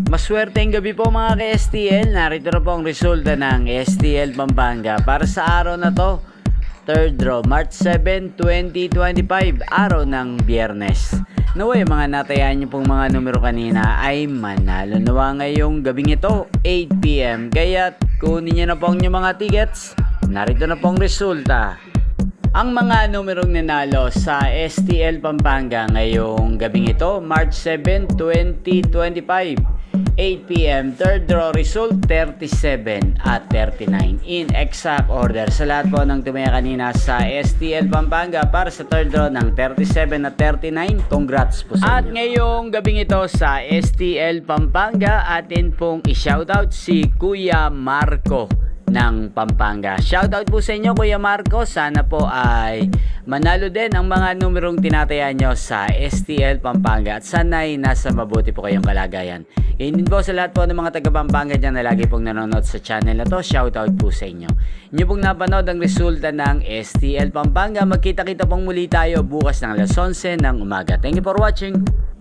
Maswerteng gabi po mga ka-STL. Narito na po ang resulta ng STL Pampanga para sa araw na to. Third draw, March 7, 2025, araw ng Biyernes. Naway mga natayaan niyo pong mga numero kanina ay manalo nawa ngayong gabing ito, 8 PM. Kaya kunin niyo na po ang inyong mga tickets. Narito na po ang resulta. Ang mga numerong nanalo sa STL Pampanga ngayong gabing ito, March 7, 2025, 8 PM, third draw result 37 at 39 in exact order. Sa lahat po ng tumaya kanina sa STL Pampanga para sa third draw ng 37 at 39, congrats po sa inyo. At ngayong gabing ito sa STL Pampanga, atin pong i-shoutout si Kuya Marco ng Pampanga. Shoutout po sa inyo Kuya Marco, sana po ay manalo din ang mga numerong tinataya nyo sa STL Pampanga at sana'y nasa mabuti po kayong kalagayan. Ganyan din po sa lahat po ng mga taga Pampanga dyan na lagi pong nanonood sa channel na to. Shoutout po sa inyo. Inyo pong napanood ang resulta ng STL Pampanga. Magkita-kita pong muli tayo bukas ng alas 11 ng umaga. Thank you for watching.